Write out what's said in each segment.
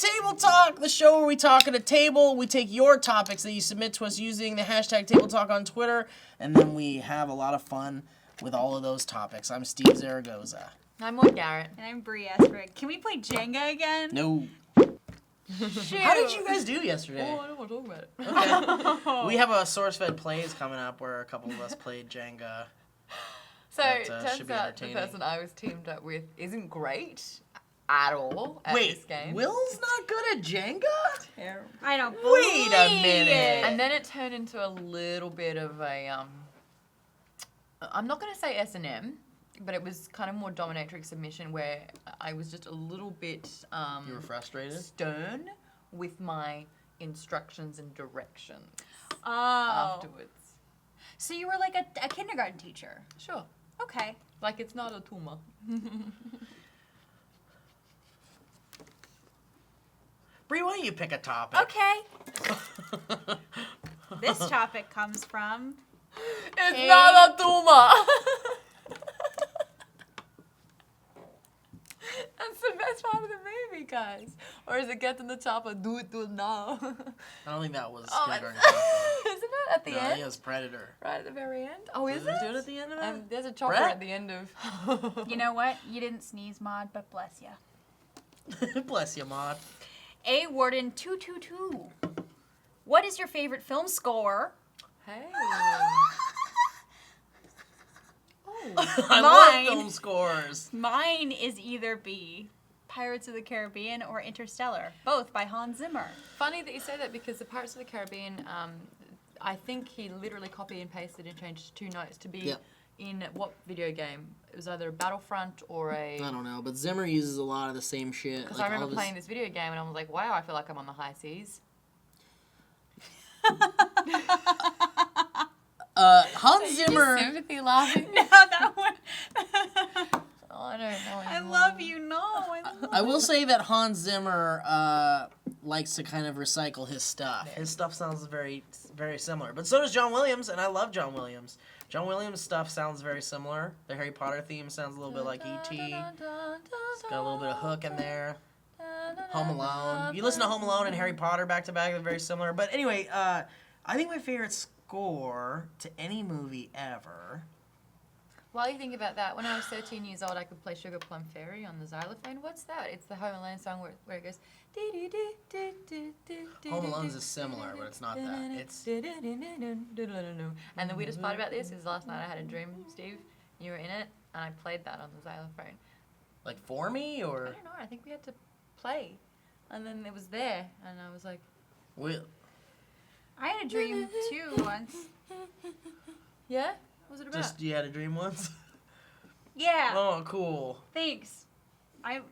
Table Talk, the show where we talk at a table. We take your topics that you submit to us using the hashtag Table Talk on Twitter, and then we have a lot of fun with all of those topics. I'm Steve Zaragoza. I'm Maude Garrett. And I'm Bree Esprig. Can we play Jenga again? No. Shoot. How did you guys do yesterday? Oh, I don't want to talk about it. Okay. We have a SourceFed Plays coming up where a couple of us played Jenga. So, That, turns should be out the entertaining. person I was teamed up with isn't great at all at this game. Will's not good at Jenga? Terrible. I don't Wait a believe minute. it. And then it turned into a little bit of a, I'm not going to say S&M, but it was kind of more dominatrix submission where I was just a little bit You were frustrated? stern with my instructions and directions Oh. afterwards. So you were like a kindergarten teacher. Sure. Okay. Like it's not a tumor. Bree, why don't you pick a topic? Okay. This topic comes from... It's not a tumor. That's the best part of the movie, guys. Or is it get to the top and do it now? I don't think that was Oh, Kindergarten it's- Cop, Isn't it at the though. No, end? he was Predator. Right at the very end? Oh, is Does it? he do it at the end of it? There's a chopper Brett? at the end of. You know what? You didn't sneeze, Maude, but bless ya. Bless you, Maude. A. Warden 222. What is your favorite film score? Hey. I Mine. love film scores. Mine is either B. Pirates of the Caribbean or Interstellar, both by Hans Zimmer. Funny that you say that because the Pirates of the Caribbean, I think he literally copied and pasted and changed 2 notes to be Yep. in what video game? It was either a Battlefront or a... I don't know, but Zimmer uses a lot of the same shit. Because I remember playing this video game and I was like, wow, I feel like I'm on the high seas. Hans Zimmer. Sympathy laughing. No, that one. Oh, I don't know. I anymore. love you. No. I will say that Hans Zimmer likes to kind of recycle his stuff. His stuff sounds very, very similar. But so does John Williams, and I love John Williams. John Williams' stuff sounds very similar. The Harry Potter theme sounds a little bit like E.T. It's got a little bit of hook in there. Home Alone. You listen to Home Alone and Harry Potter back to back, they're very similar. But anyway, I think my favorite score to any movie ever. While you think about that, when I was 13 years old, I could play Sugar Plum Fairy on the xylophone. What's that? It's the Home Alone song where it goes... Home Alone's is similar, but it's not that. It's And the weirdest part about this is last night I had a dream, Steve. You were in it, and I played that on the xylophone. like for me, I or don't know. I think we had to play, and then it was there, and I was like, Will. I had a dream too once. "Yeah, what was it about?" Just you had a dream once? Yeah. Oh, cool. Thanks. I'm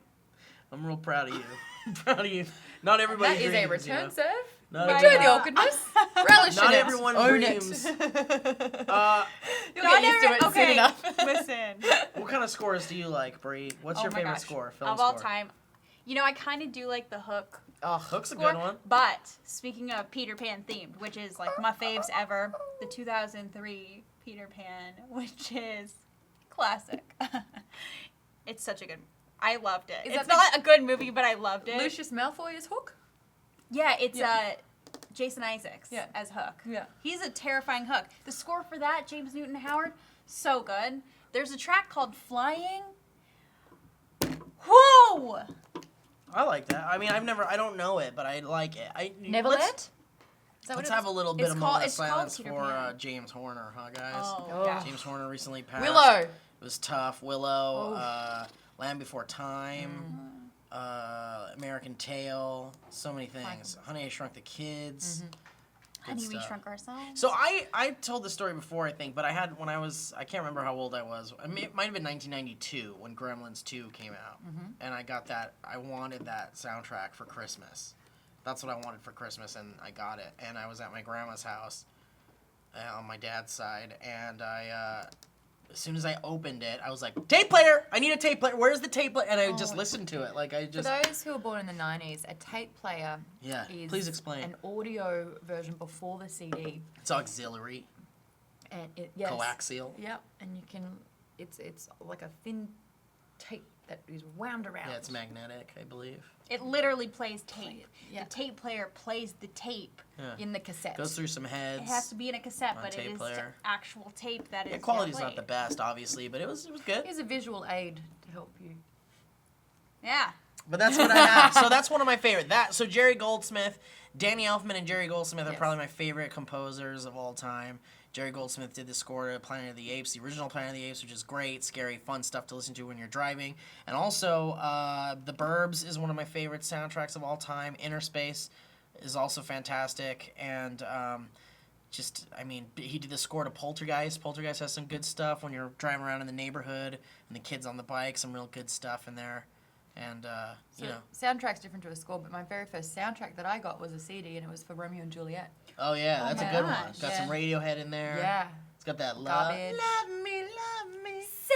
real proud of you. I'm proud of you. Not everybody that is a dreams, you return know? serve. Not Right. Enjoy everyone, the awkwardness. Relish not in it. everyone Own dreams. it. You'll Not get used to every- it okay, soon enough. Listen. What kind of scores do you like, Bree? What's Oh your my favorite gosh. score? Film Of all score? time. You know, I kind of do like the Hook Oh, Hook's a score. good one. But speaking of Peter Pan themed, which is like my faves ever, the 2003 Peter Pan, which is classic. It's such a good. I loved it. Is It's that the- not a good movie, but I loved it. Lucius Malfoy is Hook. Yeah, it's Yeah. Jason Isaacs Yeah. as Hook. Yeah. He's a terrifying Hook. The score for that, James Newton Howard, so good. There's a track called Flying. Whoa! I like that. I mean, I don't know it, but I like it. Neverland. Let's, Is that what let's it have is? a little bit It's of called- moment of it's called silence Peter for Pan. James Horner, huh, guys? Oh, Oh. yeah. James Horner recently passed. Willow. It was tough. Willow, Land Before Time, American Tail, so many things. Honey, I Shrunk the Kids. Good Honey, we stuff. shrunk ourselves. So I told this story before, I think, but I can't remember how old I was. It might have been 1992 when Gremlins 2 came out. And I got that, I wanted that soundtrack for Christmas. That's what I wanted for Christmas, and I got it. And I was at my grandma's house on my dad's side, and as soon as I opened it, I was like, tape player! I need a tape player! Where's the tape player? And I just listened to it. Like, I For just... those who were born in the 90s, a tape player Yeah, is please explain. an audio version before the CD. It's auxiliary, And it, yes. coaxial. Yeah, and you can, it's like a thin tape that is wound around. Yeah, it's magnetic, I believe. It literally plays tape. Yeah. The tape player plays the tape. Yeah. in the cassette. Goes through some heads. It has to be in a cassette, On but tape it is player. actual tape that is. Yeah, quality's played. not the best, obviously, but it was good. Here's a visual aid to help you. Yeah. But that's what I have. So that's one of my favorite. So Jerry Goldsmith, Danny Elfman and Jerry Goldsmith are Yes. probably my favorite composers of all time. Jerry Goldsmith did the score to Planet of the Apes, the original Planet of the Apes, which is great, scary, fun stuff to listen to when you're driving. And also, The Burbs is one of my favorite soundtracks of all time. Inner Space is also fantastic. And he did the score to Poltergeist. Poltergeist has some good stuff when you're driving around in the neighborhood and the kids on the bike, some real good stuff in there. And, Soundtrack's different to a score, but my very first soundtrack that I got was a CD, and it was for Romeo and Juliet. Oh, yeah, that's my a good one. gosh. It's got Yeah. some Radiohead in there. Yeah. It's got that love. Garbage. Love me. Say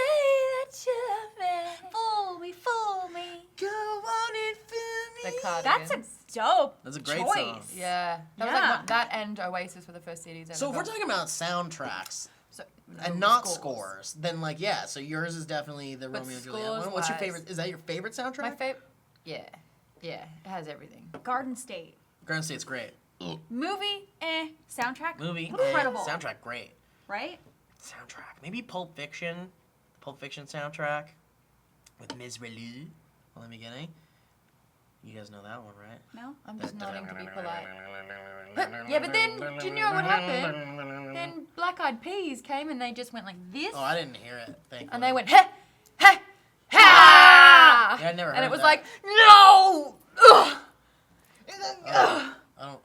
that you love me. Fool me. Go on and fool me. The Cardigans. That's a dope. That's a great choice. song. Yeah. That was Yeah. like that and Oasis were the first CDs I ever So if we're got. talking about soundtracks So, and not scores, then so yours is definitely the But Romeo and Juliet scores one. What's your wise- favorite? Is that your favorite soundtrack? My favorite. Yeah. Yeah. It has everything. Garden State. Garden State's great. Movie, soundtrack, Movie, incredible. soundtrack, great. Right? Soundtrack, maybe Pulp Fiction soundtrack with Ms. Relu on the beginning. You guys know that one, right? No? I'm just nodding to be polite. Yeah, but then, do you know what happened? Then Black Eyed Peas came and they just went like this. Oh, I didn't hear it. Thankfully. And they went, ha! Ha! Ha! Yeah, I never And heard it was that. like, no! Ugh! I don't.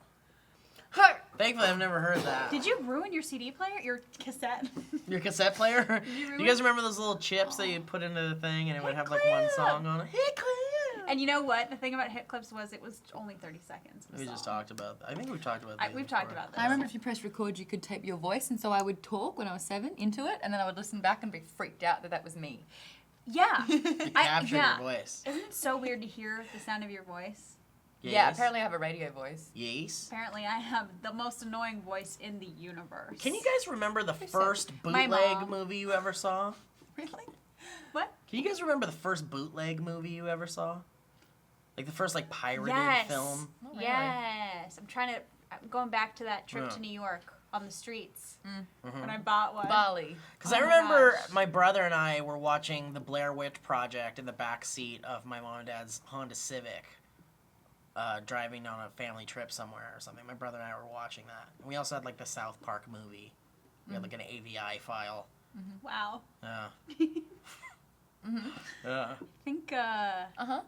Ha! Thankfully, I've never heard that. Did you ruin your CD player? Your cassette? Your cassette player? you Do ruin you guys remember those little chips that you put into the thing and it would have like one song on it? Hit clip! And you know what? The thing about hit clips was it was only 30 seconds. of We the just song. talked about that. I think we've talked about that. We've talked about this. I remember if you pressed record, you could tape your voice, and so I would talk when I was 7 into it, and then I would listen back and be freaked out that was me. Yeah. You captured yeah. your voice. Isn't it so weird to hear the sound of your voice? Yes. Yeah, apparently I have a radio voice. Yes. Apparently, I have the most annoying voice in the universe. Can you guys remember the first My bootleg mom. movie you ever saw? Really? What? Can you guys remember the first bootleg movie you ever saw? Like the first like pirated Yes. film? Not really. Yes. I'm going back to that trip Yeah. to New York on the streets Mhm. when I bought one. Bali. Because Oh I my remember gosh. my brother and I were watching the Blair Witch Project in the back seat of my mom and dad's Honda Civic, driving on a family trip somewhere or something. My brother and I were watching that. And we also had like the South Park movie. We had like an AVI file. Wow. Yeah. Mm-hmm. Yeah. I think, Uh-huh.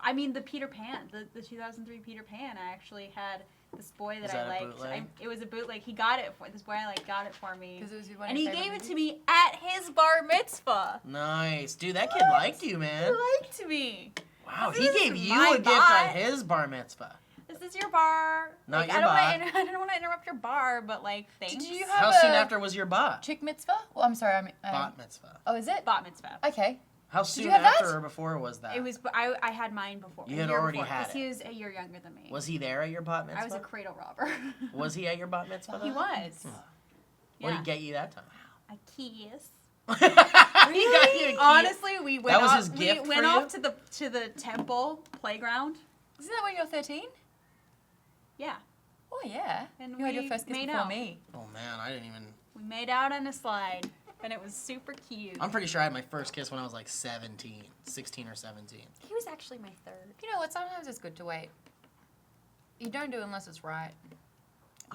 I mean, the Peter Pan, the 2003 Peter Pan, I actually had this boy that Was I that a liked. bootleg? It was a bootleg. He got it for, this boy I liked got it for me. 'Cause it was one of And your he favorite gave it to movies? me at his bar mitzvah. Nice. Dude, that kid liked you, He man. liked me. Wow, This he is gave you my a gift bot. at his bar mitzvah. This is your bar. Not Like, your I don't bot. wanna, I don't want to interrupt your bar, but like, thanks. Did you How have soon a after was your bot? chick mitzvah? Well, I'm sorry. I mean, Bot mitzvah. Oh, is it? Bat mitzvah? Okay. How soon you have after that? or before was that? It was. I had mine before. You a had year already before, had 'cause it. He was a year younger than me. Was he there at your bat mitzvah? I was a cradle robber. Was he at your bat mitzvah? He though? was. What Yeah. did he get you that time? A kiss. He got you a key. Honestly, we went That was off. his gift we for went you? off to the temple playground. Isn't that when you were 13? Yeah, Oh, yeah. And you had your we first kiss made before out. me. Oh man, I didn't even. we made out on a slide, and it was super cute. I'm pretty sure I had my first kiss when I was like 16 or 17. He was actually my third. You know what? Sometimes it's good to wait. You don't do it unless it's right.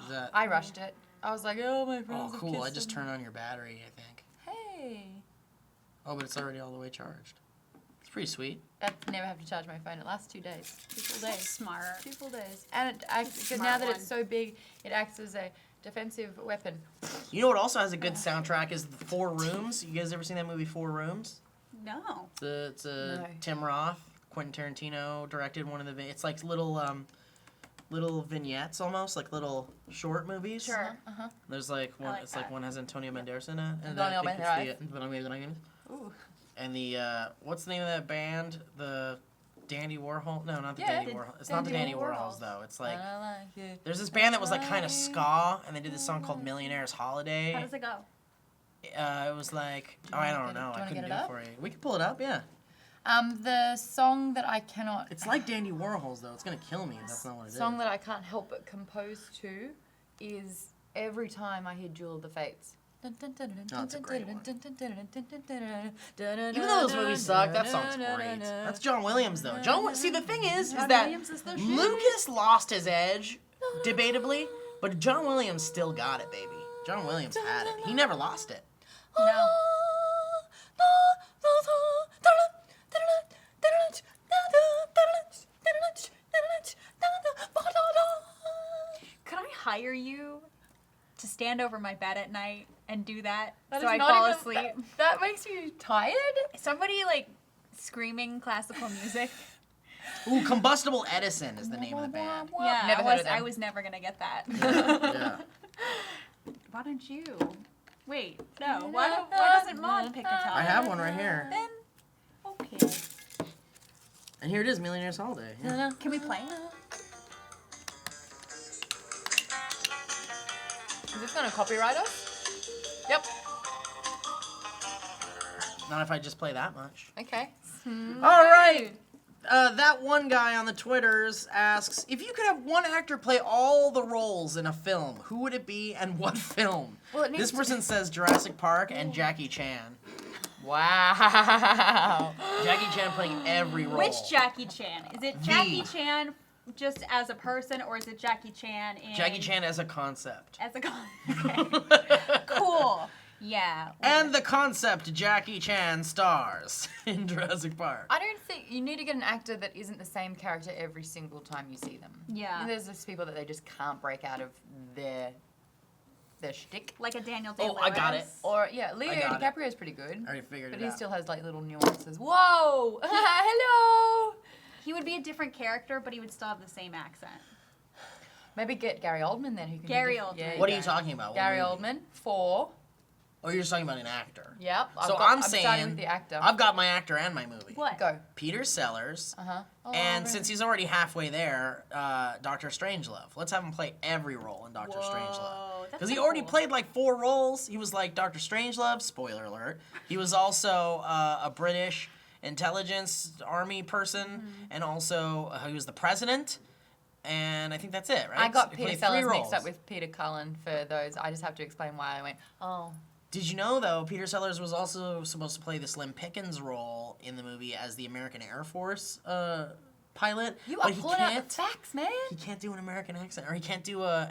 Is that? I rushed it. I was like, oh, my friends Oh, have cool! I kissed just him. turned on your battery. I think. Hey. Oh, but it's already all the way charged. It's pretty sweet. I never have to charge my phone. It lasts 2 days. 2 full days. Smart. 2 full days. And it acts, Smart now that one. it's so big, it acts as a defensive weapon. You know what also has a good soundtrack is the Four Rooms. You guys ever seen that movie Four Rooms? No. It's a No. Tim Roth, Quentin Tarantino directed one of the. It's like little vignettes almost, like little short movies. Sure. Uh-huh. There's like one. like it's like that. one has Antonio Banderas in it, and Antonio I think Banderas. Ooh. and the what's the name of that band? The Dandy Warhol? No, not the Yeah, Dandy the Warhol. It's not the Dandy Dandy Warhols. Warhols though. It's like I like it. there's this band that was like kind of ska, and they did this song called Millionaire's How Holiday. does it go? It was like Do you I wanna don't get it- know. do you I wanna couldn't get do it it up? for you. We can pull it up, yeah. The song that I cannot... It's like Dandy Warhol's, though. It's going to kill me if that's not what it is. song that I can't help but compose to is every time I hear Jewel of the Fates. That's a great one. Even though those movies suck, that song's great. That's John Williams, though. See, the thing is that Lucas lost his edge, debatably, but John Williams still got it, baby. John Williams had it. He never lost it. No. Could I hire you to stand over my bed at night and do that so I fall asleep? That makes you tired? Somebody like screaming classical music. Ooh, Combustible Edison is the name of the band. Yeah, Never heard of them. I was never gonna get that. Yeah. Why don't you? Wait, no. Why doesn't Maude pick a tone? I have one right here. Then, okay. And here it is, Millionaire's Holiday. Yeah. Can we play? Is this going to copyright us? Yep. Not if I just play that much. Okay. All right. That one guy on the Twitters asks, if you could have one actor play all the roles in a film, who would it be and what film? Well, This person says Jurassic Park and Jackie Chan. Wow. Jackie Chan playing every role. Which Jackie Chan? Is it Jackie Chan just as a person, or is it Jackie Chan in... Jackie Chan as a concept. As a okay. Cool. Yeah. And the concept Jackie Chan stars in Jurassic Park. I don't think you need to get an actor that isn't the same character every single time you see them. Yeah. And there's just people that they just can't break out of their shtick. Like a Daniel Day-Lewis. I got it. Or yeah, Leo I got it. DiCaprio is pretty good. I already figured But it he out. still has like little nuances. Whoa! Hello! He would be a different character, but he would still have the same accent. Maybe get Gary Oldman then. Who can Gary do Oldman. Yeah, What are you talking about? What Gary movie? Oldman for. Oh, you're just talking about an actor. Yep. So I'm saying starting with the actor. I've got my actor and my movie. What? Go. Peter Sellers. Uh-huh. Oh, And really? since he's already halfway there, Dr. Strangelove. Let's have him play every role in Dr. Strangelove. That's Because he so already cool. played like 4 roles. He was like Dr. Strangelove, spoiler alert. He was also a British intelligence army person, and also he was the president. And I think that's it, right? I got He Peter played 3 Sellers roles. mixed up with Peter Cullen for those. I just have to explain why I went, oh. Did you know, though, Peter Sellers was also supposed to play the Slim Pickens role in the movie as the American Air Force pilot? You but are he pulling out the can't. facts, man. He can't do an American accent, or he can't do what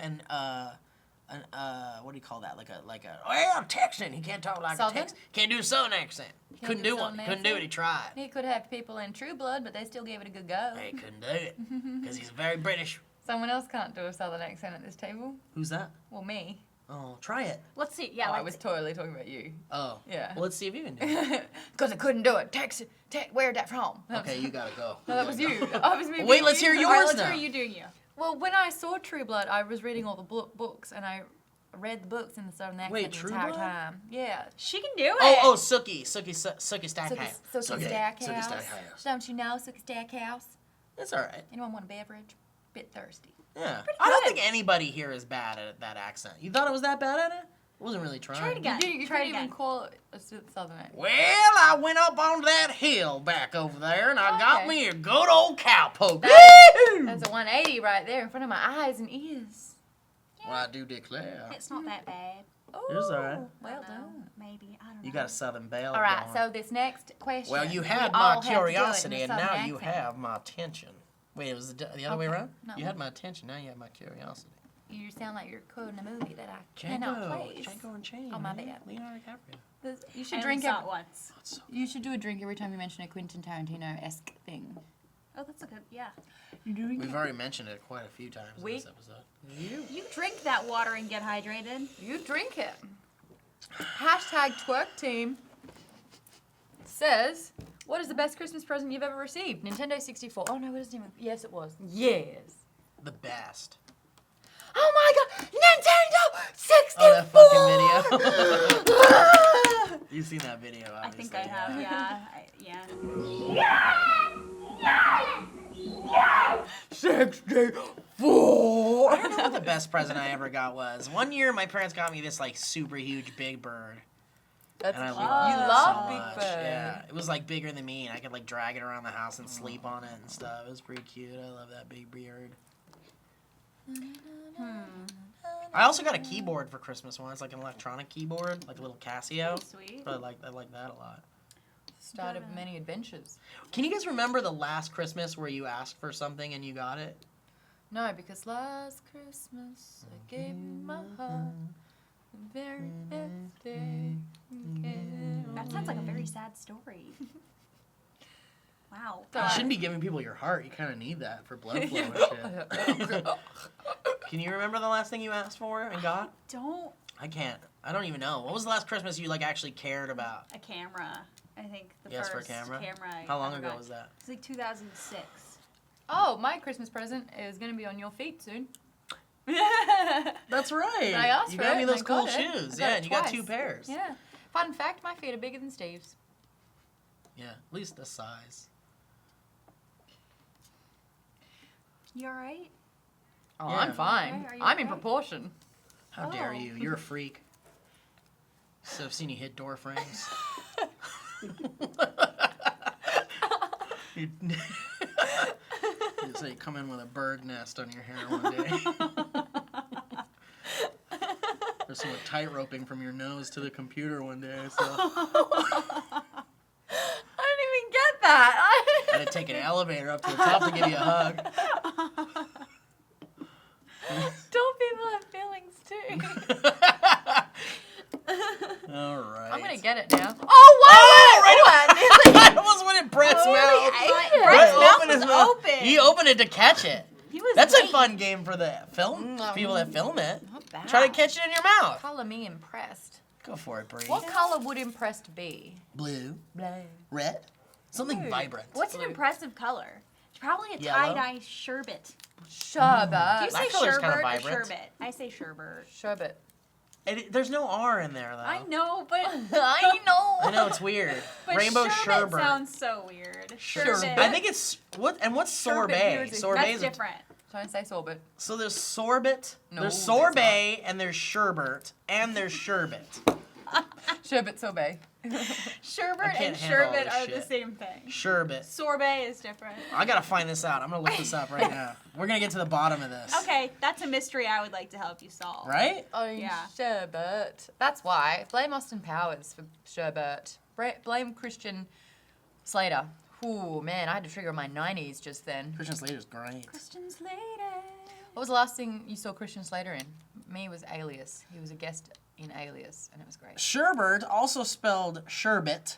do you call that? Well, Texan. He can't talk like Southern? a Texan. Can't do a Southern accent. Couldn't do one. Southern Couldn't do it. accent? He tried. He could have people in True Blood, but they still gave it a good go. He couldn't do it because he's very British. Someone else can't do a Southern accent at this table. Who's that? Well, me. Oh, try it. Let's see. Yeah, Oh, I let's was see. totally talking about you. Oh. Yeah. Well, let's see if you can do it. Because I couldn't do it. Texas. Where'd that from? Okay, you gotta go. No, that was you. I was maybe Wait, let's hear All right, yours let's now. hear you doing you. Well, when I saw True Blood, I was reading all the books, and I read the books in the Southern accent Wait, the True entire Blood? time. Yeah. She can do it. Oh, Sookie Stackhouse. Sookie Stackhouse. Stackhouse. Don't you know Sookie Stackhouse? That's all right. Anyone want a beverage? Bit thirsty. Yeah. I don't good. think anybody here is bad at that accent. You thought it was that bad at it? I wasn't really trying. Try it again. You Try it couldn't even again. call it a Southern accent. Well, I went up on that hill back over there, and I got Okay. me a good old cowpoke. That's a 180 right there in front of my eyes and ears. Well, I do declare. It's not that bad. Oh, It was all right. well I don't know. done. Maybe. I don't know. You got a Southern belle. All right, going. so this next question. Well, you we had all my have to do it in a curiosity, and now Southern you accent. have my attention. Wait, it was the other way Okay. around? No. You had my attention, now you have my curiosity. You sound like you're quoting a movie that I cannot place. Django Unchained. Oh, my man. bad. Leonardo DiCaprio. You I should only drink saw it. it once. That's so You should do a drink every time you mention a Quentin Tarantino-esque thing. Oh, that's a good. Yeah. You drink We've already mentioned it quite a few times in this episode. You drink that water and get hydrated. You drink it. Hashtag twerk team says, what is the best Christmas present you've ever received? Nintendo 64. Oh no, it isn't even. Yes, it was. Yes. The best. Oh my god! Nintendo 64! Oh, that fucking video. You've seen that video, I obviously. think I have. Yeah. Yeah. 64! I don't know what the best present I ever got was. One year, my parents got me this like super huge big bird. That's And I cute. loved You it love so Big much. Bird. Yeah, it was like bigger than me, and I could like drag it around the house and sleep on it and stuff. It was pretty cute. I love that big bird. I also got a keyboard for Christmas once, like an electronic keyboard, like a little Casio. Sweet. I like that a lot. Start of many adventures. Can you guys remember the last Christmas where you asked for something and you got it? No, because last Christmas I gave you my heart. The very best day you can. That sounds like a very sad story. Wow. You shouldn't be giving people your heart. You kind of need that for blood flow and shit. Can you remember the last thing you asked for and got? Don't. I can't. I don't even know. What was the last Christmas you like actually cared about? A camera. I think the You asked for a first camera? I How long ever ago got. was that? It's like 2006. Oh, my Christmas present is going to be on your feet soon. That's right. I asked you for got it me and I those cool got it. shoes. I got Yeah, it and you got twice. 2 pairs. Yeah. Fun fact, my feet are bigger than Steve's. Yeah, at least the size. You alright? Oh, Yeah. I'm fine. Okay, are you I'm in okay? proportion. How dare Oh. you? You're a freak. So I've seen you hit door frames. You say you come in with a bird nest on your hair one day. Or someone tight roping from your nose to the computer one day. So I didn't even get that. I had to take an elevator up to the top to give you a hug. Don't people have feelings too? All right. I'm gonna get it now. Oh, wow! I almost went in Brett's mouth. ate Brett's Brett mouth opened was his mouth. open. He opened it to catch it. He was That's a late. fun game for the film people that film it. Not bad. Try to catch it in your mouth. Color me impressed. Go for it, Bree. What color would impressed be? Blue, Blue. red, something vibrant. What's an Blue. impressive color? It's probably a Yellow? tie-dye sherbet. Sherbet. Do you That say color's kinda sherbet or vibrant. sherbet? I say sherbet. Sherbet. There's no R in there though. I know, but I know. I know it's weird. but Rainbow sherbet sherbet. sounds so weird. Sherbet. I think it's what's Sherbet, sorbet? here's it. Sorbet That's different. Trying to say sorbet. So there's sorbet, No, there's that's sorbet, and there's sherbet, and there's sherbet. Sherbet sorbet. Sherbet I can't and handle all sherbet this are the shit. same thing. Sherbet. Sorbet is different. I gotta find this out. I'm gonna look this up right now. We're gonna get to the bottom of this. Okay, that's a mystery I would like to help you solve. Right? Oh, Yeah. sherbet. That's why. Blame Austin Powers for sherbet. Blame Christian Slater. Ooh, man, I had to trigger my 90s just then. Christian Slater's great. Questions later. What was the last thing you saw Christian Slater in? Me was Alias. He was a guest in Alias, and it was great. Sherbet, also spelled sherbet,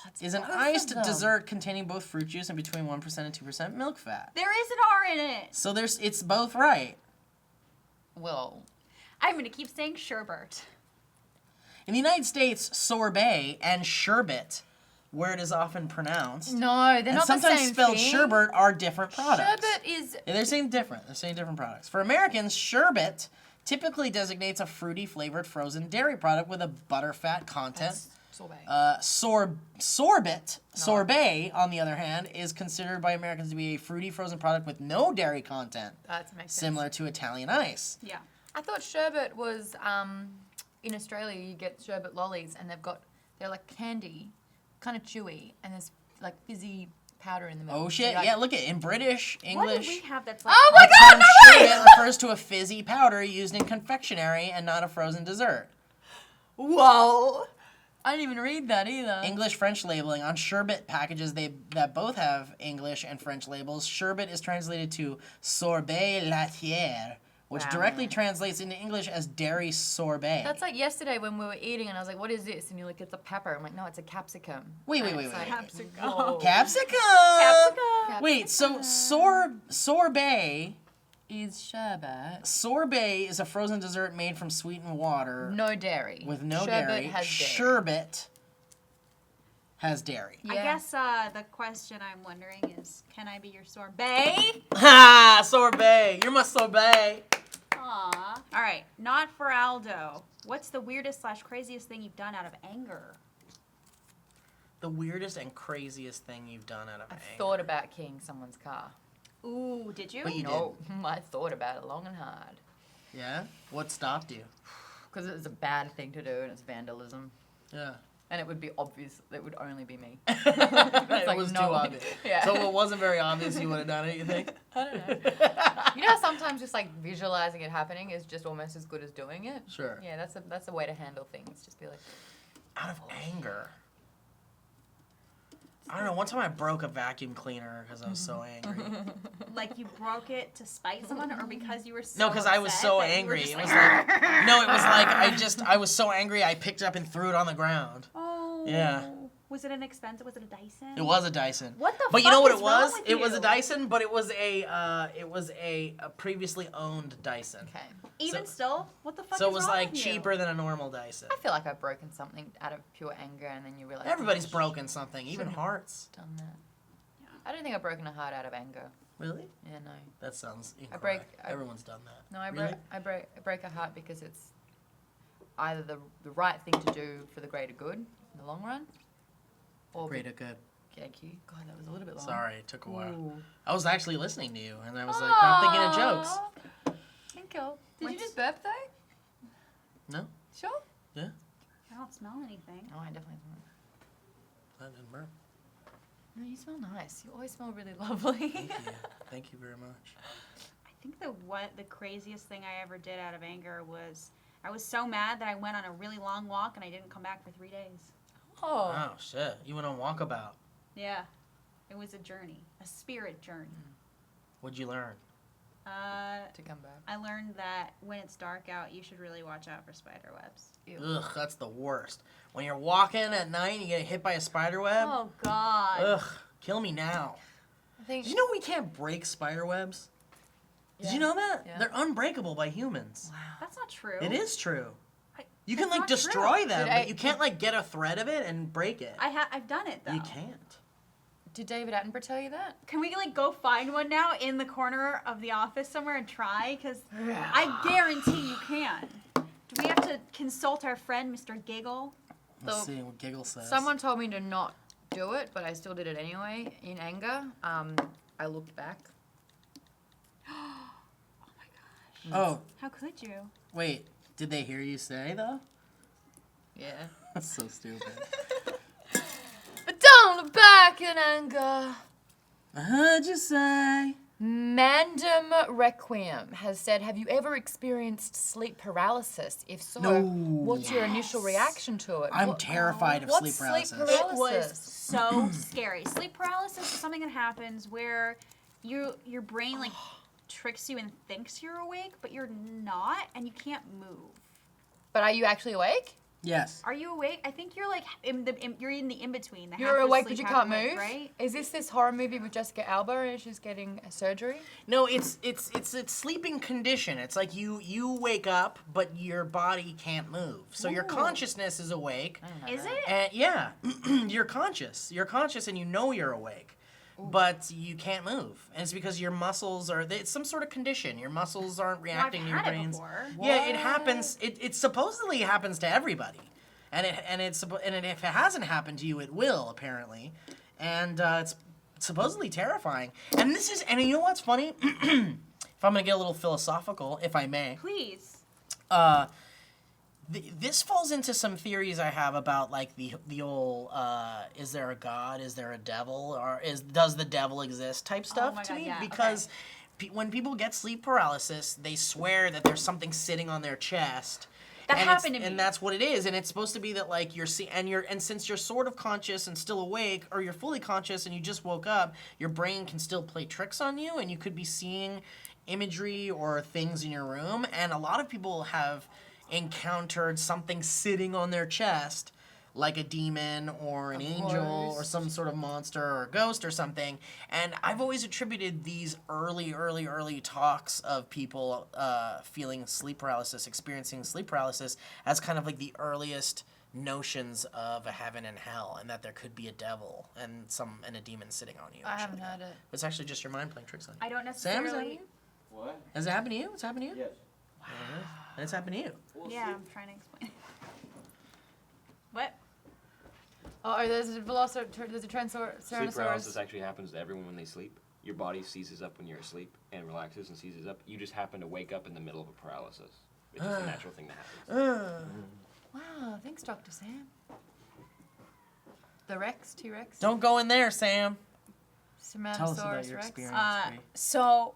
it's is an both of iced them. dessert containing both fruit juice and between 1% and 2% milk fat. There is an R in it. So it's both right. Well, I'm gonna keep saying sherbet. In the United States, sorbet and sherbet, where it is often pronounced, no, they're and not the sometimes same spelled thing. sherbet, are different products. Sherbet is Yeah, they're saying different. They're saying different products. For Americans, sherbet typically designates a fruity flavored frozen dairy product with a butterfat content. sorbet. Sorbet, on the other hand, is considered by Americans to be a fruity frozen product with no dairy content, That makes sense. similar to Italian ice. Yeah. I thought sherbet was in Australia. You get sherbet lollies, and they're like candy, kind of chewy, and there's like fizzy powder in the middle. Oh shit! Like- Yeah, look at in British What do English. we have that's like? Oh my The god! term No way! sherbet refers to a fizzy powder used in confectionery and not a frozen dessert. Whoa! I didn't even read that either. English-French labeling on sherbet packages that both have English and French labels. Sherbet is translated to sorbet laitière, which Wow. directly translates into English as dairy sorbet. That's like yesterday when we were eating, and I was like, "What is this?" And you're like, "It's a pepper." I'm like, "No, it's a capsicum." Wait, And wait, it's wait, like, wait. Capsicum. whoa. Capsicum. Capsicum. Wait, so sorbet Is sherbet. sorbet is a frozen dessert made from sweetened water No dairy. with no sherbet dairy. Has dairy. Sherbet has dairy. I Yeah. guess the question I'm wondering is, can I be your sorbet? Ha! Sorbet. You're my sorbet. Aw. All right, not for Aldo. What's the weirdest / craziest thing you've done out of anger? The weirdest and craziest thing you've done out of I anger. thought about keying someone's car. Ooh, did you? But you No, I thought about it long and hard. Yeah? What stopped you? Because it's a bad thing to do, and it's vandalism. Yeah. And it would be obvious. It would only be me. It was too obvious. Yeah. So if it wasn't very obvious, you would have done it, you think? I don't know. You know how sometimes just like visualizing it happening is just almost as good as doing it? Sure. Yeah, that's a way to handle things. Just be like, Out of anger. I don't know. One time I broke a vacuum cleaner because I was so angry. Like you broke it to spite someone, or because you were so No, because I was upset so that you were angry. just It was like, like no, it was like I was so angry I picked it up and threw it on the ground. oh. Yeah. Was it an expensive? Was it a Dyson? It was a Dyson. What the But you fuck know what is it was? wrong with It was a you? Dyson, but it was a previously owned Dyson. okay. Even still, what the fuck So is it was wrong like with you? cheaper than a normal Dyson. I feel like I've broken something out of pure anger, and then you realize Everybody's "Oh, broken something, even shouldn't have hearts. done that. I don't think I've broken a heart out of anger. Really? Yeah, no. That sounds incorrect. break- I- Everyone's done that. No, I Really? break a heart because it's either the right thing to do for the greater good in the long run, or Greater good. Thank you. God, that was a little bit long. Sorry, it took a while. Ooh. I was actually listening to you, and I was like, not thinking of jokes. Aw. Thank you. Did you just burp though? No? Sure. Yeah? I don't smell anything. No, I definitely don't. That didn't burp. No, you smell nice. You always smell really lovely. Thank you. Thank you very much. I think the craziest thing I ever did out of anger was I was so mad that I went on a really long walk and I didn't come back for 3 days. Oh. Oh, shit. You went on walkabout. Yeah, it was a journey, a spirit journey. What'd you learn? To come back. I learned that when it's dark out, you should really watch out for spider webs. Ew. Ugh, that's the worst. When you're walking at night and you get hit by a spider web. Oh God! Ugh, kill me now. I think. Did you know we can't break spider webs? Did you know that? Yeah. They're unbreakable by humans. Wow. That's not true. It is true. I- You can that's like not destroy true. them, Did I- but you can't like get a thread of it and break it. I've done it though. You can't. Did David Attenborough tell you that? Can we like go find one now in the corner of the office somewhere and try? Because I guarantee you can. Do we have to consult our friend Mr. Giggle? Let's So, see what Giggle says. Someone told me to not do it, but I still did it anyway in anger. I looked back. Oh my gosh! Oh, How could you? wait. Did they hear you say though? Yeah. That's so stupid. But don't look back in anger. I heard you say. Mandem Requiem has said, have you ever experienced sleep paralysis? If so, No. what's your initial reaction to it? I'm terrified of what's sleep paralysis. sleep It was paralysis? so scary. Sleep paralysis is something that happens where your brain like tricks you and thinks you're awake, but you're not, and you can't move. But are you actually awake? Yes. Are you awake? I think you're like you're in the in between. You're awake but you can't move? right? Is this horror movie with Jessica Alba and she's getting a surgery? No, it's a sleeping condition. It's like you wake up, but your body can't move. So your Ooh. consciousness is awake. Is it? And yeah, you're conscious. You're conscious and you know you're awake. But you can't move. And it's because your muscles it's some sort of condition. Your muscles aren't Well, I've reacting to your had it brains. before. Yeah, it happens. It supposedly happens to everybody. And if it hasn't happened to you, it will apparently. And it's supposedly terrifying. And you know what's funny? If I'm gonna get a little philosophical, if I may. Please. This falls into some theories I have about like the old is there a god, is there a devil, or does the devil exist type stuff my to God, me, yeah, because when people get sleep paralysis, they swear that there's something sitting on their chest. That and happened to me. And that's what it is, and it's supposed to be that like and since you're sort of conscious and still awake, or you're fully conscious and you just woke up, your brain can still play tricks on you, and you could be seeing imagery or things in your room, and a lot of people have encountered something sitting on their chest, like a demon or an angel or some sort of monster or a ghost or something. And I've always attributed these early talks of people feeling sleep paralysis, experiencing sleep paralysis, as kind of like the earliest notions of a heaven and hell, and that there could be a devil and a demon sitting on you. I haven't heard it. It's actually just your mind playing tricks on you. I don't Sam, has it happened to necessarily. you? What? Has it happened to you? It's happened to you? Yes. And it's happened to you. We'll Yeah, see. I'm trying to explain. What? Oh, there's a velociraptor, there's a Sleep paralysis Tyrannosaurus. actually happens to everyone when they sleep. Your body seizes up when you're asleep and relaxes and seizes up. You just happen to wake up in the middle of a paralysis. It's just a natural thing that happens. Wow, thanks, Dr. Sam. The Rex, T-Rex. Don't go in there, Sam. Tell us about Ceratosaurus your Rex. experience. Bree. So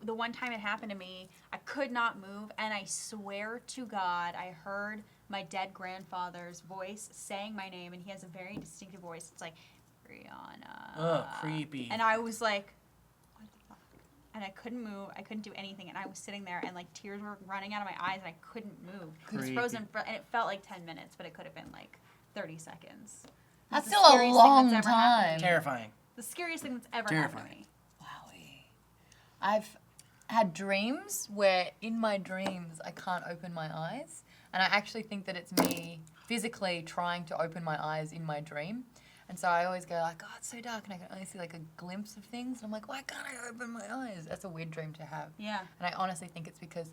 the one time it happened to me, I could not move, and I swear to God, I heard my dead grandfather's voice saying my name, and he has a very distinctive voice. It's like, Brianna. Ugh, creepy. And I was like, what the fuck? And I couldn't move. I couldn't do anything, and I was sitting there, and like tears were running out of my eyes, and I couldn't move. It was Creepy. frozen, and it felt like 10 minutes, but it could have been like 30 seconds. That's The still a scariest thing long that's ever happened to time. me. Terrifying. The scariest thing that's ever happened to Terrifying. me. Wowie. I've had dreams where in my dreams I can't open my eyes. And I actually think that it's me physically trying to open my eyes in my dream. And so I always go like, oh, it's so dark and I can only see like a glimpse of things. And I'm like, why can't I open my eyes? That's a weird dream to have. Yeah. And I honestly think it's because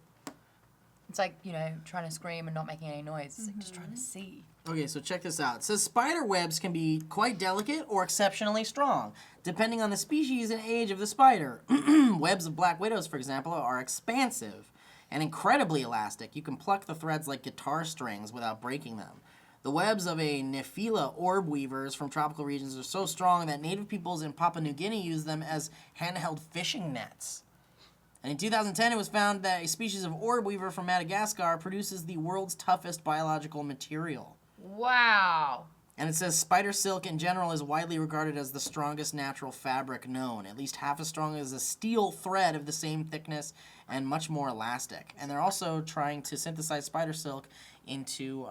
it's like, you know, trying to scream and not making any noise. It's like just trying to see. Okay, so check this out. It says spider webs can be quite delicate or exceptionally strong, depending on the species and age of the spider. Webs of black widows, for example, are expansive and incredibly elastic. You can pluck the threads like guitar strings without breaking them. The webs of a Nephila orb weavers from tropical regions are so strong that native peoples in Papua New Guinea use them as handheld fishing nets. And in 2010, it was found that a species of orb weaver from Madagascar produces the world's toughest biological material. Wow. And it says spider silk in general is widely regarded as the strongest natural fabric known, at least half as strong as a steel thread of the same thickness and much more elastic. And they're also trying to synthesize spider silk into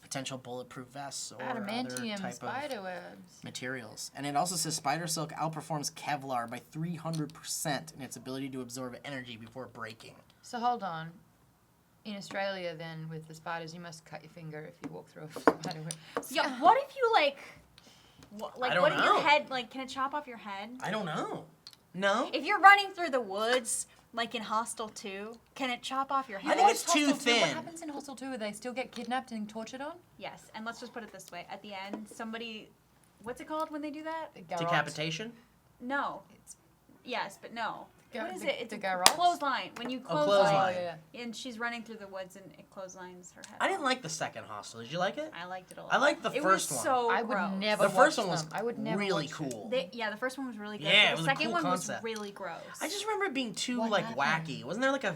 potential bulletproof vests or other Adamantium type spider of webs. materials. And it also says spider silk outperforms Kevlar by 300% in its ability to absorb energy before breaking. So hold on. In Australia, then, with the spiders, you must cut your finger if you walk through a spider web. Yeah, what if you like, I don't what if know. your head, like, can it chop off your head? I don't know. No? If you're running through the woods, like in Hostel 2, can it chop off your head? I think What's it's too Hostel 2? What thin. happens in Hostel 2? They still get kidnapped and tortured on? Yes, and let's just put it this way. At the end, somebody, what's it called when they do that? The garrote. Decapitation? No. It's Yes, but no. What is the- it? It's the a garrote? clothesline. When you clothesline. clothesline, Oh, yeah. and she's running through the woods and it clotheslines her head. I didn't like the second Hostel. Did you like it? I liked it a lot. I liked the it first was one. so I would gross. never The watch first one was them. I would never really watch them. cool. Yeah, the first one was really good. Yeah, but it was the a second cool one concept. was really gross. I just remember it being too What like happened? wacky. Wasn't there like a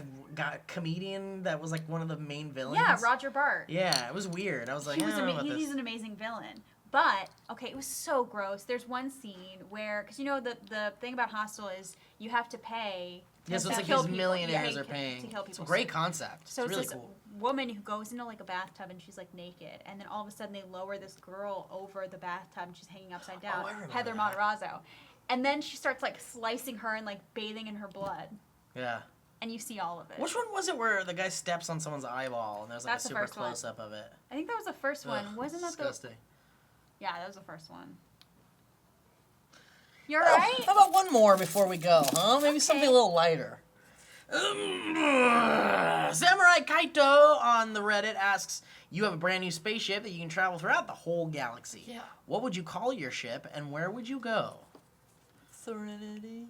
comedian that was like one of the main villains? Yeah, Roger Bart. Yeah, it was weird. I was like, He was I don't know about he's this. an amazing villain. But okay, it was so gross. There's one scene where, because you know the thing about Hostel is you have to pay. Yeah, so it's to like kill these people. millionaires Yeah, are paying. to kill It's a people. great concept. So it's really this cool. woman who goes into like a bathtub and she's like naked, and then all of a sudden they lower this girl over the bathtub and she's hanging upside down. I remember Heather that. Matarazzo, and then she starts like slicing her and like bathing in her blood, Yeah. and you see all of it. Which one was it where the guy steps on someone's eyeball and there's like That's a the super first one. close up of it? I think that was the first one. Ugh, Wasn't that disgusting. Yeah, that was the first one. You're Oh, right. how about one more before we go, huh? Maybe something a Okay. little lighter. Samurai Kaito on the Reddit asks, you have a brand new spaceship that you can travel throughout the whole galaxy. Yeah. What would you call your ship and where would you go? Serenity.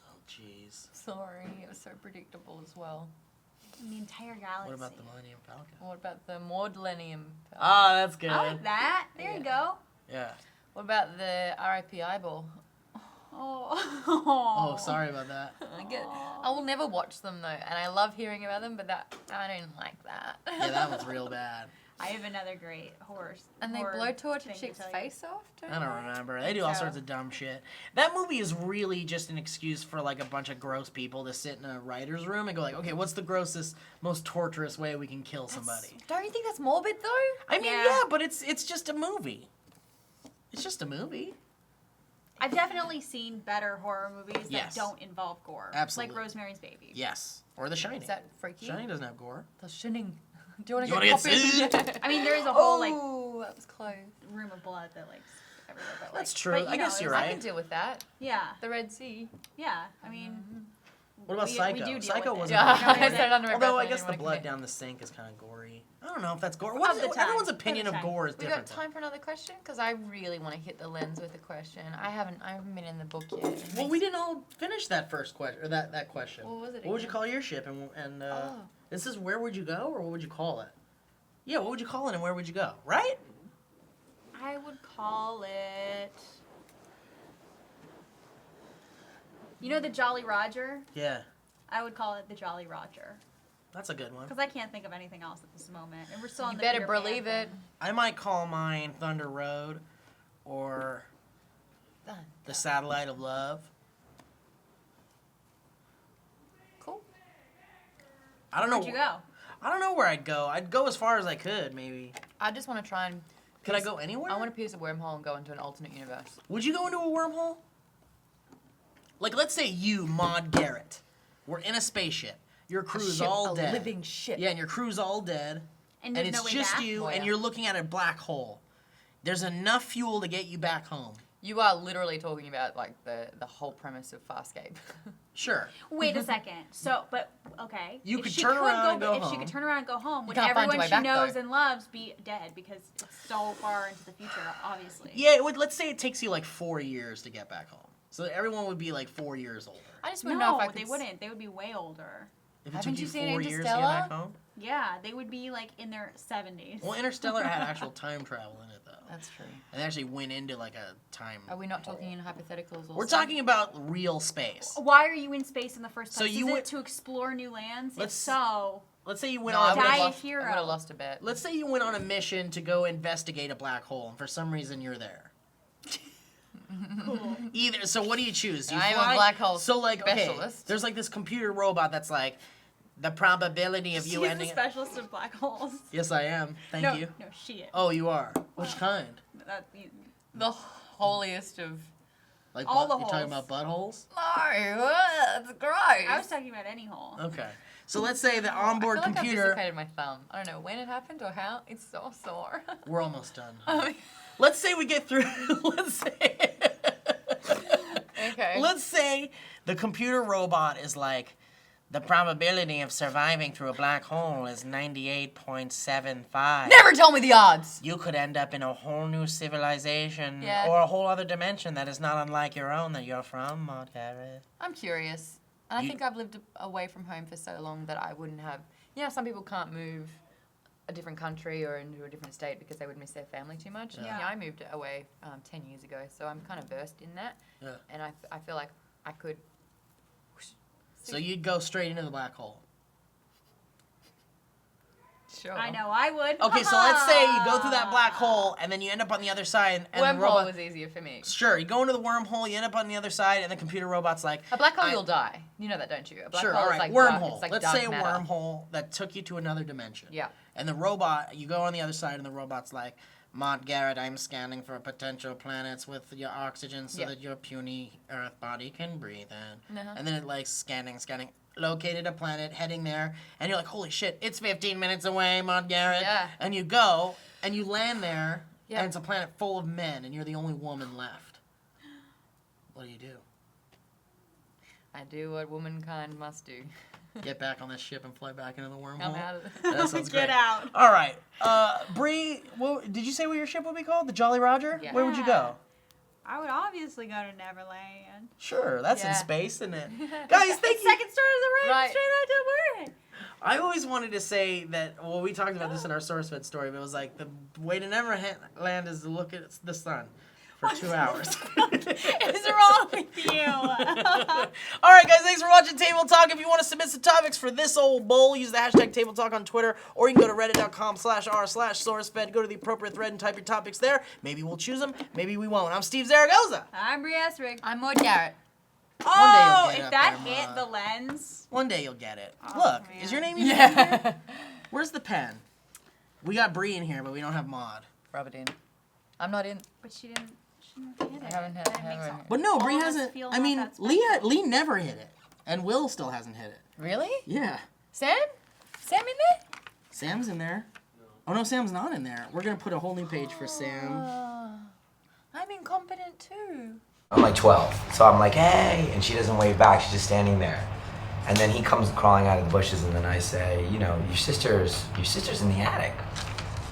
Oh, jeez. Sorry, it was so predictable as well. In the entire galaxy. What about the Millennium Falcon? What about the Maudelenium? Ah, that's good. I like that. There Yeah. you go. Yeah. What about the RIP eyeball? Oh, sorry about that. I will never watch them though, and I love hearing about them, but I don't like that. Yeah, that one's real bad. I have another great horse. And they horror blowtorch a thing to chick's tell you. face off. I don't remember. They do all sorts of dumb shit. That movie is really just an excuse for like a bunch of gross people to sit in a writer's room and go like, okay, what's the grossest, most torturous way we can kill somebody? Don't you think that's morbid though? I mean, Yeah. yeah, but it's just a movie. It's just a movie. I've definitely seen better horror movies Yes. that don't involve gore. Absolutely. Like Rosemary's Baby. Yes. Or The Shining. Is that freaky? Shining doesn't have gore. The Shining. Do you want You to wanna get get copies? I mean, there is a whole like Oh, that was close. room of blood that like everywhere. But, That's like, true. but, you I know, guess you're it's- I right. can deal with that. Yeah, The Red Sea. yeah. I mean, What about we Psycho? do deal Psycho with it. wasn't Yeah, very I gory. said under my breath. Although I I guess didn't the wanna blood commit. down the sink is kind of gory. I don't know if that's gore. Of What is the it? time. Everyone's Of the opinion of time. gore is We different. got time for another question? Because I really want to hit the lens with the question. I haven't been in the book yet. Well, we didn't all finish that first question or that question. What was it What would you again? call your ship and Oh. this is where would you go or what would you call it? Yeah, what would you call it and where would you go? Right? I would call it. You know the Jolly Roger? Yeah, I would call it the Jolly Roger. that's a good one. Because I can't think of anything else at this moment. And we're still on You the better Peter Pan believe thing. it. I might call mine Thunder Road or the Satellite of Love. Cool. I don't know. Where'd you go? I don't know where I'd go. I'd go as far as I could, maybe. I just want to try and. Could I go anywhere? I want to pierce a wormhole and go into an alternate universe. Would you go into a wormhole? Like, let's say you, Maude Garrett, were in a spaceship. Your crew's ship, all a dead. living ship. Yeah, and your crew's all dead. And And there's it's no way just back? you, Oh, and yeah. you're looking at a black hole. There's enough fuel to get you back home. You are literally talking about like the whole premise of Farscape. Sure. Wait a second. So, but okay. You If could she turn around and go If she home. could turn around and go home, would can't find everyone your way she back, knows though. and loves be dead because it's so far into the future? Obviously. Yeah, it would. Let's say it takes you like 4 years to get back home. So everyone would be like 4 years older. I just want to know No, if I could. they wouldn't. They would be way older. If it Haven't took you you seen 4 years to get Interstellar? back home. Yeah, they would be like in their 70s. Well, Interstellar had actual time travel in it, though. That's true. And they actually went into like a time. Are we not talking in hypotheticals? Also? We're talking about real space. Why are you in space in the first So place? you Is would- it to explore new lands? Let's- If so, Let's say you went No, I on. would Die have a lost. hero. I would have lost a bet. Let's say you went on a mission to go investigate a black hole, and for some reason you're there. cool. Either. So what do you choose? Do you I'm a fly? black hole So like, okay, specialist. there's like this computer robot that's like, the probability of She's you the ending. specialist of black holes. Yes, I am. Thank no, you. No, she is. Oh, you are. Which kind? The holiest of. Like All the you're talking holes. about buttholes? No, that's gross. I was talking about any hole. Okay. So let's say the I onboard feel like I've computer. dislocated my thumb. I don't know when it happened or how. It's so sore. We're almost done. Oh, Let's say we get through. Let's say. okay. Let's say the computer robot is like, the probability of surviving through a black hole is 98.75. Never tell me the odds. You could end up in a whole new civilization Yeah. or a whole other dimension that is not unlike your own that you're from, Maude Garrett. I'm curious. And I You- think I've lived away from home for so long that I wouldn't have. You know, some people can't move a different country or into a different state because they would miss their family too much. Yeah. Yeah, I moved away 10 years ago, so I'm kind of versed in that. Yeah. And I feel like I could. So you'd go straight into the black hole. Sure. I know, I would. Okay, so let's say you go through that black hole and then you end up on the other side and the Wormhole robot. was easier for me. Sure, you go into the wormhole, you end up on the other side, and the computer robot's like, A black hole, I- you'll die. You know that, don't you? A black sure, hole all is right, like dark- wormhole. it's like Let's dark say a matter. wormhole that took you to another dimension. Yeah. And the robot, you go on the other side, and the robot's like, Maude Garrett, I'm scanning for potential planets with your oxygen so Yeah. that your puny Earth body can breathe in. Uh-huh. And then it like scanning, located a planet, heading there, and you're like, holy shit, it's 15 minutes away, Maude Garrett. Yeah. And you go, and you land there, Yeah. and it's a planet full of men, and you're the only woman left. What do? I do what womankind must do. Get back on this ship and fly back into the wormhole? I'm out of it. That sounds Get great. out. All right. Bree, did you say what your ship would be called? The Jolly Roger? Yeah. Where would you go? I would obviously go to Neverland. Sure, that's in Yeah. space, isn't it? Guys, thank you. Second star of the road, Right. straight out to word. I always wanted to say that, well, we talked about this in our SourceFed story, but it was like, the way to Neverland is to look at the sun for 2 hours. What is wrong with you? All right, guys, thanks for watching Table Talk. If you want to submit some topics for this old bowl, use the hashtag Table Talk on Twitter, or you can go to reddit.com/r/SourceFed, go to the appropriate thread and type your topics there. Maybe we'll choose them, maybe we won't. I'm Steve Zaragoza. I'm Bree Esrig. I'm Maude Garrett. Oh, you'll get if up that there, hit Ma. the lens. One day you'll get it. Oh, Look, man. is your name even in here? Yeah. Where's the pen? We got Bree in here, but we don't have Maude. Rub it in. I'm not in. But she didn't hit it. I haven't hit That it. makes haven't all- But no, all Bree of us hasn't. feel I not mean, that Lee never hit it, and Will still hasn't hit it. Really? Yeah, Sam? Sam in there? Sam's in there. Oh no, Sam's not in there. We're gonna put a whole new page for Sam. I'm incompetent too. I'm like 12, so I'm like, hey, and she doesn't wave back, she's just standing there. And then he comes crawling out of the bushes, and then I say, you know, your sister's in the attic.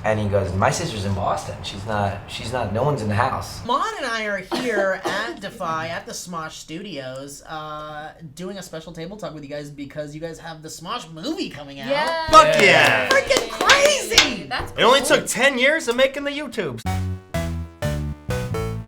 And he goes, my sister's in Boston. She's not, no one's in the house. Maude and I are here at Defy, at the Smosh Studios, doing a special table talk with you guys because you guys have the Smosh movie coming out. Yeah. Fuck yeah! Freaking crazy! That's It only cool. took 10 years of making the YouTubes.